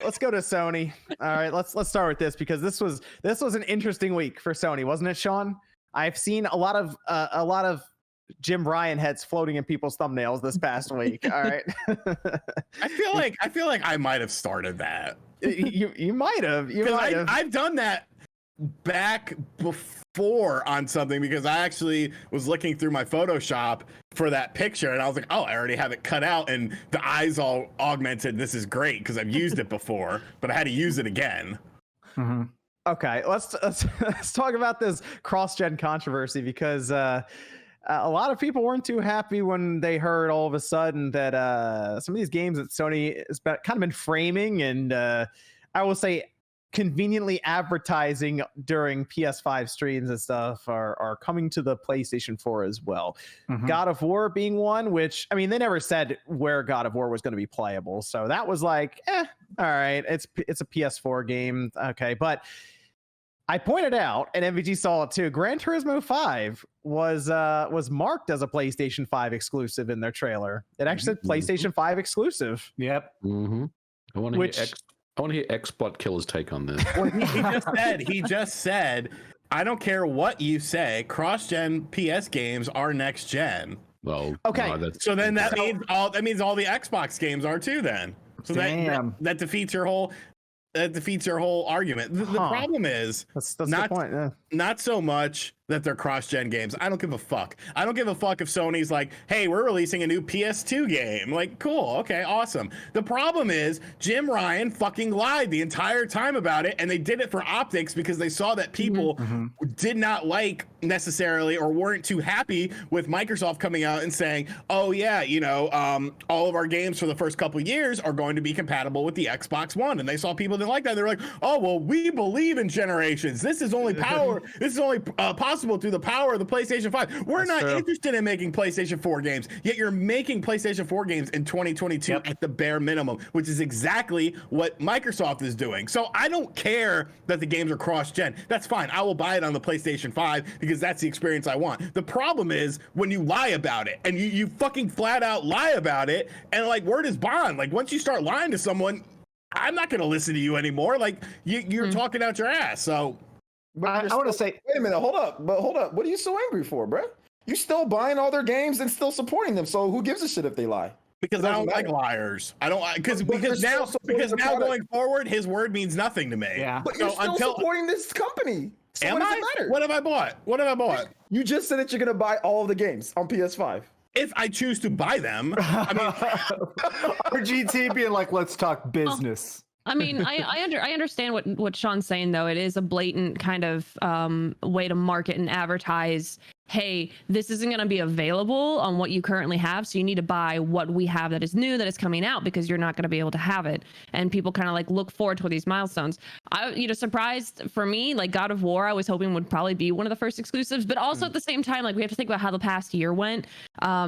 let's go to Sony. All right, let's start with this because this was an interesting week for Sony, wasn't it, Sean? I've seen a lot of Jim Ryan heads floating in people's thumbnails this past week. All right. I feel like I might have started that. You might have. I've done that back before on something because I actually was looking through my Photoshop for that picture and I was like, oh, I already have it cut out and the eyes all augmented. This is great because I've used it before, but I had to use it again. Mm-hmm. Okay, let's talk about this cross-gen controversy because a lot of people weren't too happy when they heard all of a sudden that some of these games that Sony has kind of been framing and I will say conveniently advertising during PS5 streams and stuff are coming to the PlayStation 4 as well. Mm-hmm. God of War being one, which, I mean, they never said where God of War was going to be playable. So that was like, all right, it's a PS4 game. Okay, but I pointed out, and MVG saw it too, Gran Turismo 5 was marked as a PlayStation 5 exclusive in their trailer. It actually said PlayStation 5 exclusive. Yep. Mm-hmm. I want to hear XBot Killer's take on this. Well, he just said, I don't care what you say, cross-gen PS games are next gen. Well, okay. No, so then that means all the Xbox games are too then. So that defeats your whole argument. The problem is that's not the point. Yeah. Not so much that they're cross-gen games. I don't give a fuck. I don't give a fuck if Sony's like, hey, we're releasing a new PS2 game. Like, cool, okay, awesome. The problem is Jim Ryan fucking lied the entire time about it, and they did it for optics because they saw that people did not like necessarily or weren't too happy with Microsoft coming out and saying, oh yeah, all of our games for the first couple of years are going to be compatible with the Xbox One. And they saw people didn't like that. They're like, oh, well, we believe in generations. This is only power. This is only possible through the power of the PlayStation 5. We're not interested in making PlayStation 4 games, yet you're making PlayStation 4 games in 2022 at the bare minimum, which is exactly what Microsoft is doing. So I don't care that the games are cross-gen. That's fine. I will buy it on the PlayStation 5 because that's the experience I want. The problem is when you lie about it and you fucking flat out lie about it and like word is bond. Like once you start lying to someone, I'm not going to listen to you anymore. Like you're talking out your ass. So I want to say, wait a minute, hold up. What are you so angry for, bro? You still buying all their games and still supporting them. So who gives a shit if they lie? Because I don't like liars. I don't because now going forward, his word means nothing to me. Yeah, but you're still supporting this company. So am I? What have I bought? You just said that you're gonna buy all of the games on PS5. If I choose to buy them, I mean, RGT being like, let's talk business. I mean, I understand what Sean's saying, though. It is a blatant kind of way to market and advertise, hey, this isn't going to be available on what you currently have, so you need to buy what we have that is new, that is coming out, because you're not going to be able to have it. And people kind of like look forward to these milestones. Surprised for me, like God of War, I was hoping would probably be one of the first exclusives, but also at the same time, like we have to think about how the past year went.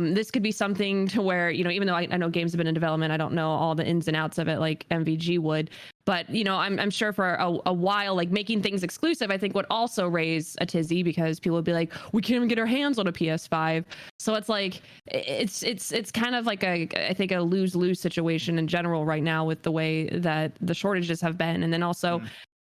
This could be something to where, even though I know games have been in development, I don't know all the ins and outs of it like MVG would. But, I'm sure for a while, like making things exclusive, I think would also raise a tizzy because people would be like, we can't even get our hands on a PS5. So it's like, it's kind of like I think a lose-lose situation in general right now with the way that the shortages have been. And then also,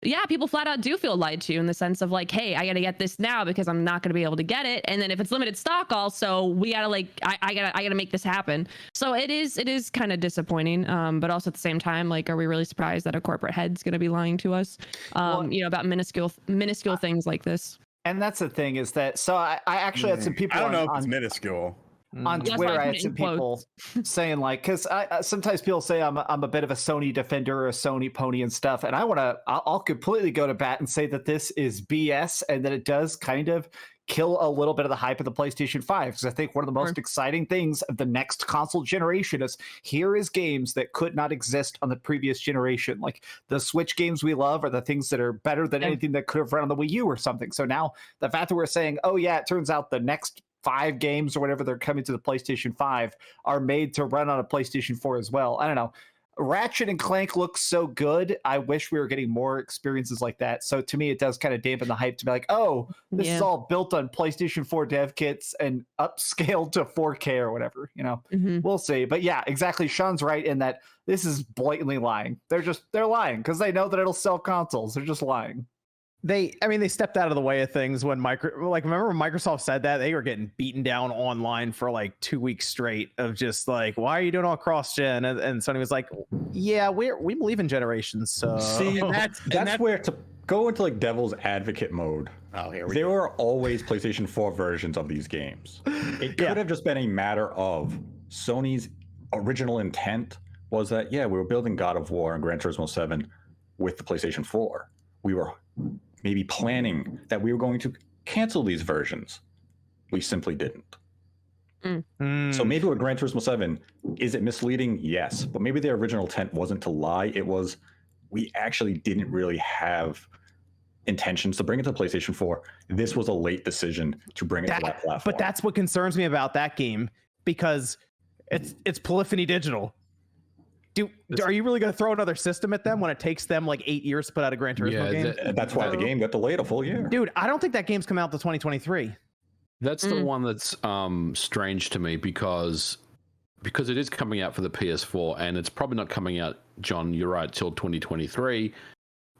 yeah, people flat out do feel lied to in the sense of like, hey, I got to get this now because I'm not going to be able to get it. And then if it's limited stock also, we got to like, I got to make this happen. So it is kind of disappointing. But also at the same time, like, are we really surprised that a corporate head's going to be lying to us, about minuscule things like this? And that's the thing is that, so I actually had some people. I don't know if it's minuscule. On Twitter, I had some people saying like, because sometimes people say I'm a bit of a Sony defender or a Sony pony and stuff, and I'll completely go to bat and say that this is BS and that it does kind of kill a little bit of the hype of the PlayStation 5, because I think one of the most exciting things of the next console generation is here is games that could not exist on the previous generation. Like the Switch games we love are the things that are better than anything that could have run on the Wii U or something. So now the fact that we're saying, oh yeah, it turns out the next 5 games or whatever they're coming to the PlayStation 5 are made to run on a PlayStation 4 as well. I don't know. Ratchet and Clank looks so good. I wish we were getting more experiences like that. So to me, it does kind of dampen the hype to be like, oh, this is all built on PlayStation 4 dev kits and upscaled to 4K or whatever. We'll see. But yeah, exactly. Sean's right in that this is blatantly lying. They're lying because they know that it'll sell consoles. They're just lying. They stepped out of the way of things when remember when Microsoft said that they were getting beaten down online for like 2 weeks straight of just like, why are you doing all cross gen? And Sony was like, yeah, we believe in generations. So see, that's where to go into like devil's advocate mode. Oh, here we there go. were always PlayStation 4 versions of these games. It could have just been a matter of Sony's original intent was that, we were building God of War and Gran Turismo 7 with the PlayStation 4. We were maybe planning that we were going to cancel these versions. We simply didn't. So maybe with Gran Turismo 7, is it misleading? Yes. But maybe their original intent wasn't to lie. It was, we actually didn't really have intentions to bring it to PlayStation 4. This was a late decision to bring it to that platform. But that's what concerns me about that game, because it's Polyphony Digital. Are you really going to throw another system at them when it takes them like 8 years to put out a Gran Turismo game? That's why the game got delayed a full year. Dude, I don't think that game's coming out to 2023. That's the one that's strange to me because it is coming out for the PS4 and it's probably not coming out, John, you're right, till 2023.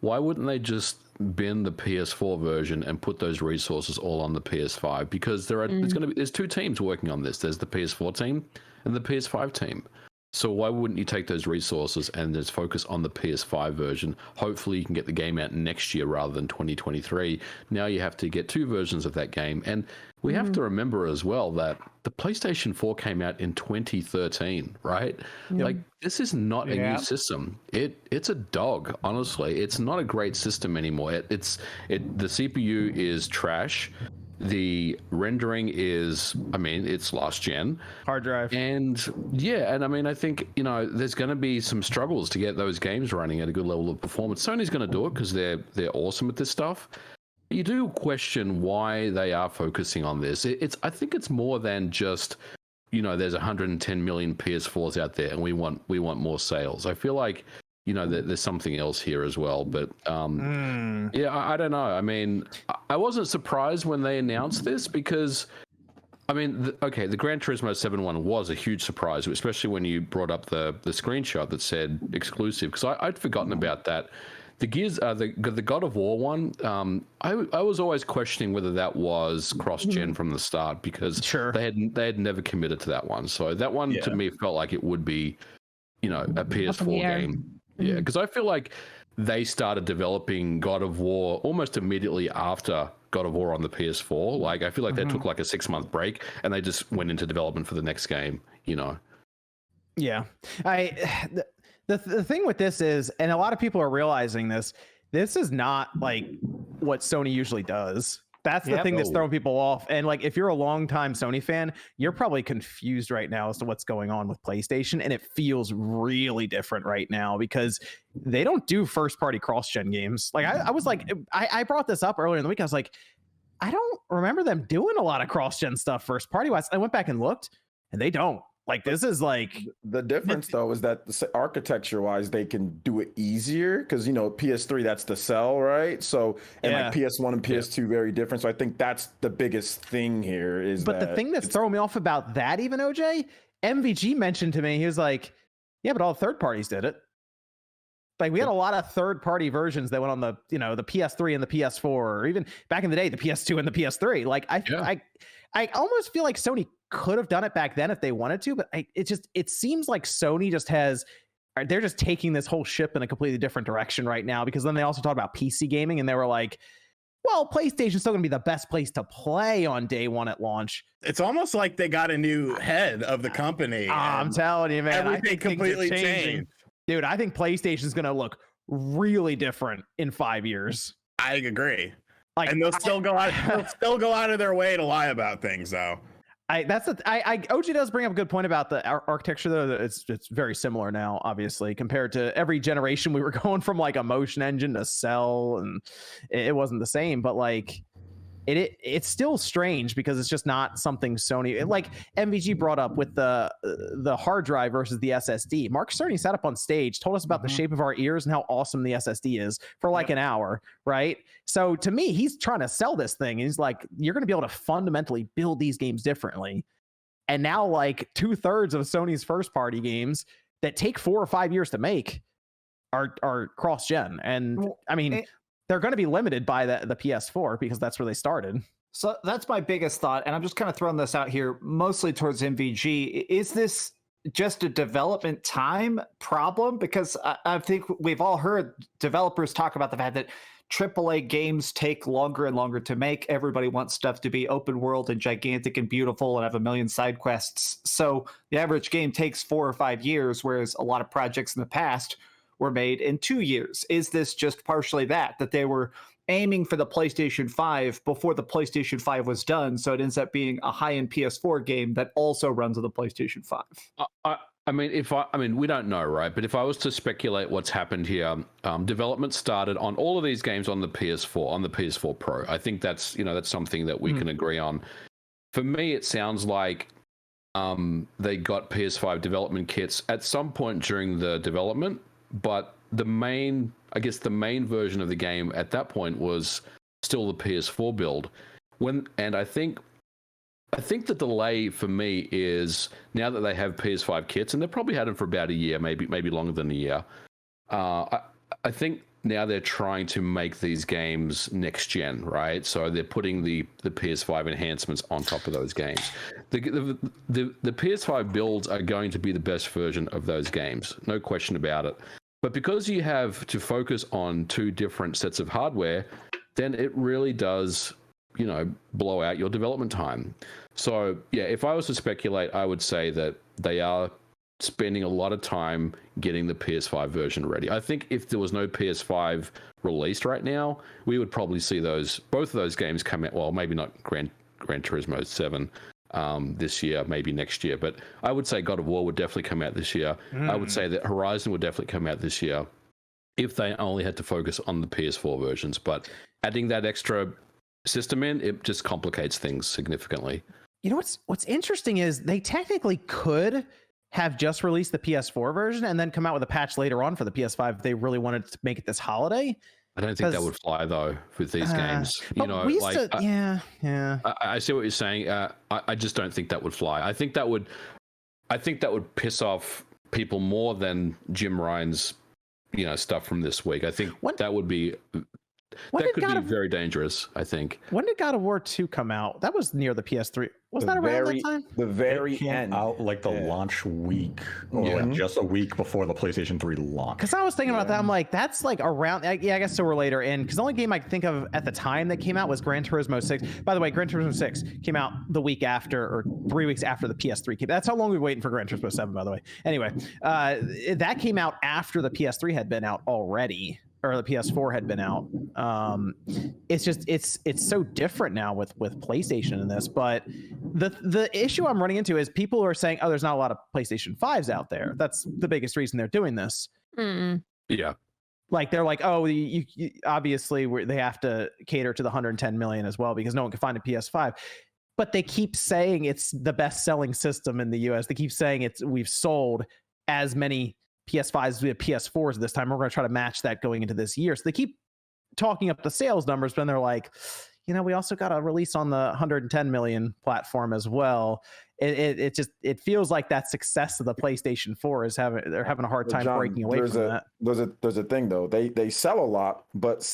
Why wouldn't they just bin the PS4 version and put those resources all on the PS5? Because there's two teams working on this. There's the PS4 team and the PS5 team. So why wouldn't you take those resources and just focus on the PS5 version? Hopefully you can get the game out next year rather than 2023. Now you have to get two versions of that game. And we have to remember as well that the PlayStation 4 came out in 2013, right? Like, this is not a new system. It's a dog, honestly. It's not a great system anymore. The CPU is trash. The rendering is, it's last gen. Hard drive. And I think, there's going to be some struggles to get those games running at a good level of performance. Sony's going to do it because they're awesome at this stuff. You do question why they are focusing on this. I think it's more than just, there's 110 million PS4s out there and we want more sales. I feel like, there's something else here as well. But I don't know. I wasn't surprised when they announced this because, the Gran Turismo 7 one was a huge surprise, especially when you brought up the screenshot that said exclusive, because I'd forgotten about that. The Gears, the God of War one, I was always questioning whether that was cross-gen from the start because they had never committed to that one. So that one to me felt like it would be, a PS4 game. Yeah, because I feel like they started developing God of War almost immediately after God of War on the PS4. Like, I feel like they took like a 6-month break and they just went into development for the next game, Yeah. The thing with this is, and a lot of people are realizing this is not like what Sony usually does. That's the thing that's throwing people off. And like, if you're a longtime Sony fan, you're probably confused right now as to what's going on with PlayStation. And it feels really different right now because they don't do first party cross-gen games. Like I was like, I brought this up earlier in the week. I was like, I don't remember them doing a lot of cross-gen stuff first party wise. I went back and looked and they don't. Like, this is like the difference though is that architecture wise they can do it easier because PS3 that's the cell, right? So and like PS1 and PS2 very different. So I think that's the biggest thing here is. But the thing that's throwing me off about that, even OJ, MVG mentioned to me, he was like, "Yeah, but all the third parties did it." Like, we had a lot of third party versions that went on the the PS3 and the PS4, or even back in the day the PS2 and the PS3. Like I almost feel like Sony could have done it back then if they wanted to, but it seems like Sony they're just taking this whole ship in a completely different direction right now, because then they also talked about PC gaming and they were like, well, PlayStation's still gonna be the best place to play on day one at launch. It's almost like they got a new head of the company. I'm telling you, man, everything completely changed. Dude, I think PlayStation's gonna look really different in 5 years. I agree. Like, and they'll still go out of their way to lie about things, though. OG does bring up a good point about the architecture, though. It's very similar now, obviously, compared to every generation. We were going from like a motion engine to cell, and it wasn't the same. But like, it's still strange because it's just not something Sony, like MVG brought up with the hard drive versus the SSD. Mark Cerny sat up on stage, told us about the shape of our ears and how awesome the SSD is for like an hour, right? So to me, he's trying to sell this thing. And he's like, you're going to be able to fundamentally build these games differently. And now like 2/3 of Sony's first party games that take 4 or 5 years to make are cross-gen. And I mean, they're going to be limited by the PS4 because that's where they started. So that's my biggest thought. And I'm just kind of throwing this out here mostly towards MVG. Is this just a development time problem? Because I think we've all heard developers talk about the fact that AAA games take longer and longer to make. Everybody wants stuff to be open world and gigantic and beautiful and have a million side quests. So the average game takes 4 or 5 years, whereas a lot of projects in the past were made in 2 years. Is this just partially that they were aiming for the PlayStation 5 before the PlayStation 5 was done, so it ends up being a high-end PS4 game that also runs on the PlayStation 5? I mean, we don't know, right? But if I was to speculate what's happened here, development started on all of these games on the PS4, on the PS4 Pro. I think that's something that we can agree on. For me, it sounds like they got PS5 development kits at some point during the development, but the main version of the game at that point was still the PS4 build. And I think the delay for me is now that they have PS5 kits, and they've probably had them for about a year, maybe longer than a year. I think now they're trying to make these games next gen, right? So they're putting the PS5 enhancements on top of those games. The PS5 builds are going to be the best version of those games, no question about it. But because you have to focus on 2 different sets of hardware, then it really does, blow out your development time. So, yeah, if I was to speculate, I would say that they are spending a lot of time getting the PS5 version ready. I think if there was no PS5 released right now, we would probably see both of those games come out. Well, maybe not Gran Turismo 7 this year, maybe next year, but I would say God of War would definitely come out this year. I would say that Horizon would definitely come out this year if they only had to focus on the PS4 versions. But adding that extra system in, it just complicates things significantly. You know what's interesting is they technically could have just released the PS4 version and then come out with a patch later on for the PS5 if they really wanted to make it this holiday. I don't think that would fly though with these games. I see what you're saying. I just don't think that would fly. I think that would piss off people more than Jim Ryan's, stuff from this week. I think that would be. That could be very dangerous, I think. When did God of War 2 come out? That was near the PS3. Was that around that time? The very end. Out like the launch week, or like just a week before the PlayStation 3 launch. Because I was thinking about that. I'm like, that's like around. I guess so we're later in. Because the only game I think of at the time that came out was Gran Turismo 6. By the way, Gran Turismo 6 came out the week after, or 3 weeks after the PS3 came. That's how long we've been waiting for Gran Turismo 7, by the way. Anyway, that came out after the PS3 had been out already. Or the PS4 had been out. It's just it's so different now with PlayStation in this. But the issue I'm running into is people are saying, oh, there's not a lot of PlayStation 5s out there. That's the biggest reason they're doing this. Yeah. Like they're like, oh, you obviously they have to cater to the 110 million as well because no one can find a PS5. But they keep saying it's the best selling system in the US. They keep saying we've sold as many PS5s via PS4s this time. We're going to try to match that going into this year. So they keep talking up the sales numbers, but then they're like, we also got a release on the 110 million platform as well. It feels like that success of the PlayStation 4 they're having a hard time breaking away from that. There's a thing though. They sell a lot, but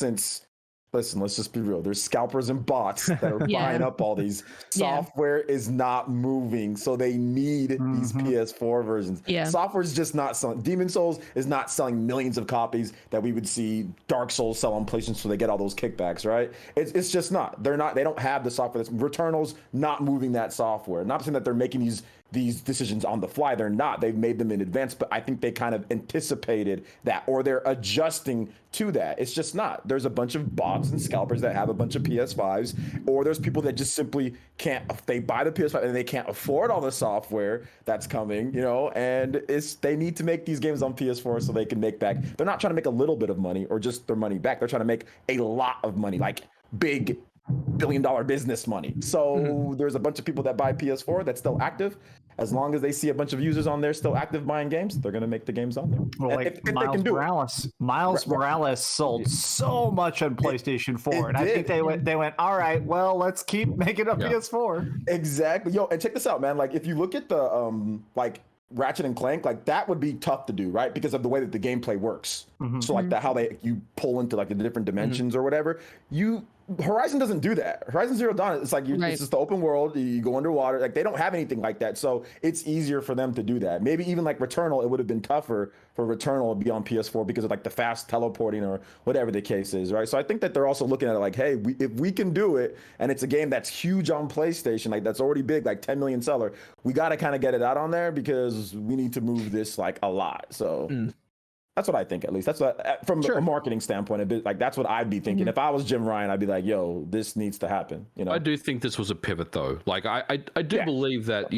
listen, let's just be real. There's scalpers and bots that are buying up all these. Software is not moving, so they need these PS4 versions. Software is just not selling. Demon Souls is not selling millions of copies that we would see Dark Souls sell on PlayStation, so they get all those kickbacks, right? It's just not. They don't have the software. Returnal's not moving that software. Not saying that they're making these decisions on the fly. They're not. They've made them in advance, but I think they kind of anticipated that, or they're adjusting to that. It's just not. There's a bunch of bots and scalpers that have a bunch of PS5s, or there's people that just simply can't. They buy the PS5 and they can't afford all the software that's coming, and they need to make these games on PS4 so they can make back. They're not trying to make a little bit of money or just their money back. They're trying to make a lot of money, like big billion-dollar business money. So there's a bunch of people that buy PS4 that's still active. As long as they see a bunch of users on there still active buying games, they're going to make the games on there. Well, like if Miles Morales. Miles Morales sold so much on PlayStation 4, and I think they went, all right, well, let's keep making a PS4. Exactly. Yo, and check this out, man. Like, if you look at the like Ratchet and Clank, like that would be tough to do, right? Because of the way that the gameplay works. So like how you pull into like the different dimensions or whatever. Horizon doesn't do that. Horizon Zero Dawn, it's like it's just the open world. You go underwater. Like they don't have anything like that, so it's easier for them to do that. Maybe even like Returnal, it would have been tougher for Returnal to be on PS4 because of like the fast teleporting or whatever the case is, right? So I think that they're also looking at it like, hey, if we can do it, and it's a game that's huge on PlayStation, like that's already big, like 10 million seller, we got to kind of get it out on there because we need to move this like a lot. So. That's what I think, at least. That's what, from a marketing standpoint, a bit like that's what I'd be thinking. If I was Jim Ryan, I'd be like, "Yo, this needs to happen." You know, I do think this was a pivot, though. Like, I do believe that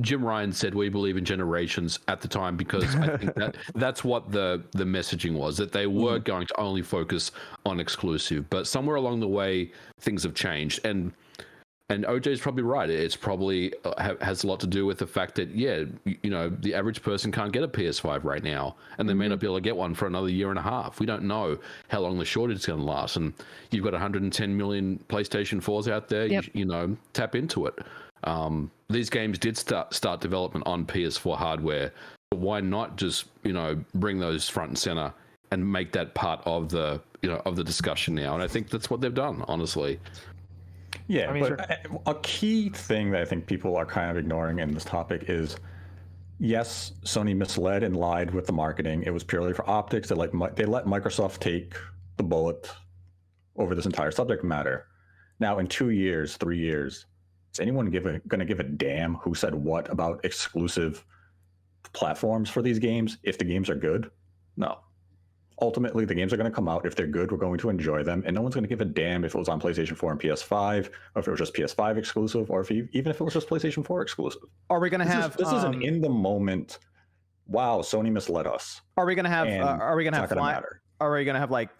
Jim Ryan said we believe in generations at the time because I think that's what the messaging was, that they were going to only focus on exclusive. But somewhere along the way, things have changed, and OJ's probably right. It's probably has a lot to do with the fact that, the average person can't get a PS5 right now, and they may not be able to get one for another year and a half. We don't know how long the shortage is going to last, and you've got 110 million PlayStation 4s out there. Yep. Tap into it. These games did start development on PS4 hardware. So why not just bring those front and center and make that part of the of the discussion now? And I think that's what they've done, honestly. Yeah, I mean, but a key thing that I think people are kind of ignoring in this topic is, yes, Sony misled and lied with the marketing. It was purely for optics. They let Microsoft take the bullet over this entire subject matter. Now, in 2 years, 3 years, is anyone going to give a damn who said what about exclusive platforms for these games if the games are good? No. Ultimately, the games are going to come out. If they're good, we're going to enjoy them. And no one's going to give a damn if it was on PlayStation 4 and PS5, or if it was just PS5 exclusive, or even if it was just PlayStation 4 exclusive. Are we going to have... This is an in-the-moment, wow, Sony misled us. Are we going to have... Are we going to have like...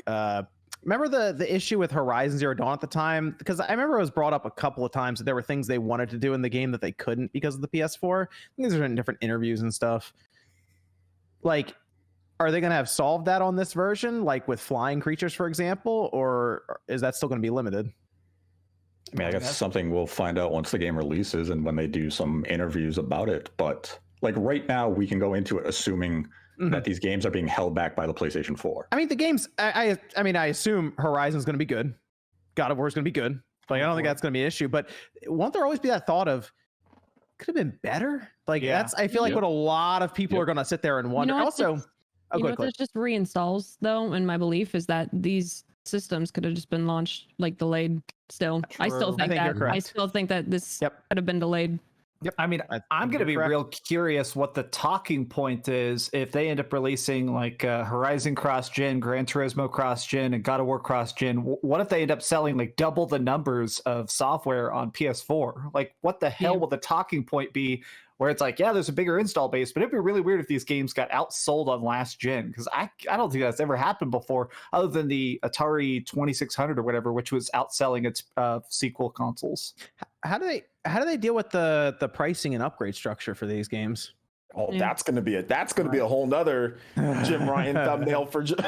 remember the issue with Horizon Zero Dawn at the time? Because I remember it was brought up a couple of times that there were things they wanted to do in the game that they couldn't because of the PS4. These are in different interviews and stuff. Like... Are they going to have solved that on this version, like with flying creatures, for example, or is that still going to be limited? I mean, I guess something we'll find out once the game releases and when they do some interviews about it. But like right now, we can go into it assuming that these games are being held back by the PlayStation 4. I mean, the games. I mean, I assume Horizon's going to be good. God of War is going to be good. Like, I don't think that's going to be an issue. But won't there always be that thought of could have been better? Like that's. I feel like what a lot of people are going to sit there and wonder. Also. There's just reinstalls, though, and my belief is that these systems could have just been launched, like, delayed still. True. I still think that this could have been delayed. Yep. I mean, I'm going to be real curious what the talking point is if they end up releasing like Horizon cross-gen, Gran Turismo cross-gen, and God of War cross-gen. What if they end up selling like double the numbers of software on PS4? Like, what the hell will the talking point be where it's like, yeah, there's a bigger install base, but it'd be really weird if these games got outsold on last gen, because I don't think that's ever happened before, other than the Atari 2600 or whatever, which was outselling its sequel consoles. How do they deal with the pricing and upgrade structure for these games? Oh, that's gonna be a whole nother Jim Ryan thumbnail for Sean.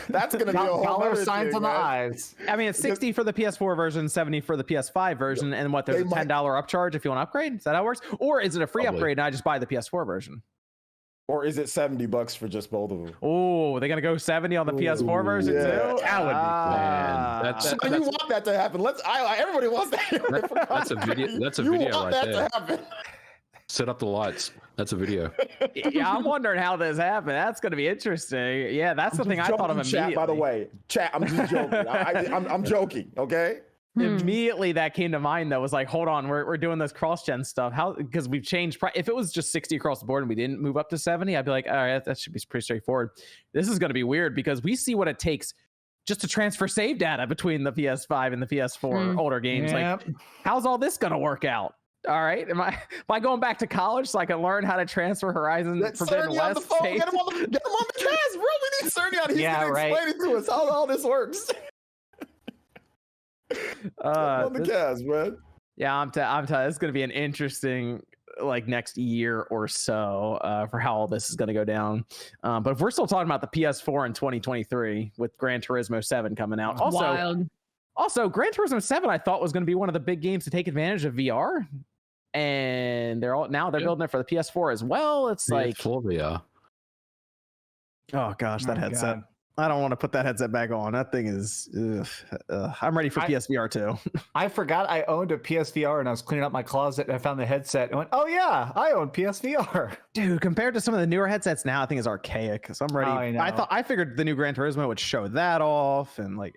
That's gonna be a whole dollar other signs thing, on the eyes. I mean, it's 60 for the there's version, 70 for the PS5 version, and there's a $10 upcharge if you want to upgrade. Is that how it works? Or is it a free upgrade and I just buy the PS4 version? Or is it $70 for just both of them? Oh, they're gonna go 70 on the PS4 version too. That would be man. That's you want that to happen. Everybody wants that. That's a video. That's a video right there. To happen. Set up the lights. That's a video. Yeah, I'm wondering how this happened. That's going to be interesting. Yeah, that's the thing I thought of immediately. Chat, by the way, chat. I'm just joking. I'm joking. Okay. Immediately that came to mind though, was like, hold on, we're doing this cross-gen stuff. How? Because we've changed. If it was just 60 across the board and we didn't move up to 70, I'd be like, all right, that should be pretty straightforward. This is going to be weird because we see what it takes just to transfer save data between the PS5 and the PS4 older games. Yep. Like, how's all this going to work out? All right, am I going back to college so I can learn how to transfer Horizon Forbidden West? Get him on the cast, bro. We need Cerny on. He's gonna explain it to us how all this works. On the cast, man. Yeah, I'm telling you, it's going to be an interesting like next year or so for how all this is going to go down. But if we're still talking about the PS4 in 2023 with Gran Turismo 7 coming out, also Gran Turismo 7 I thought was going to be one of the big games to take advantage of VR, and they're building it for the PS4 as well. It's like VR. Oh gosh, that headset. God. I don't want to put that headset back on. That thing is, I'm ready for PSVR 2. I forgot I owned a PSVR and I was cleaning up my closet and I found the headset and went, oh yeah, I own PSVR. Dude, compared to some of the newer headsets now, I think is archaic. So I'm ready. I figured the new Gran Turismo would show that off, and like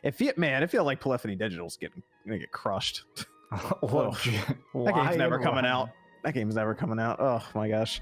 it feels like Polyphony Digital's gonna get crushed. That game's never coming out. That game's never coming out. Oh my gosh.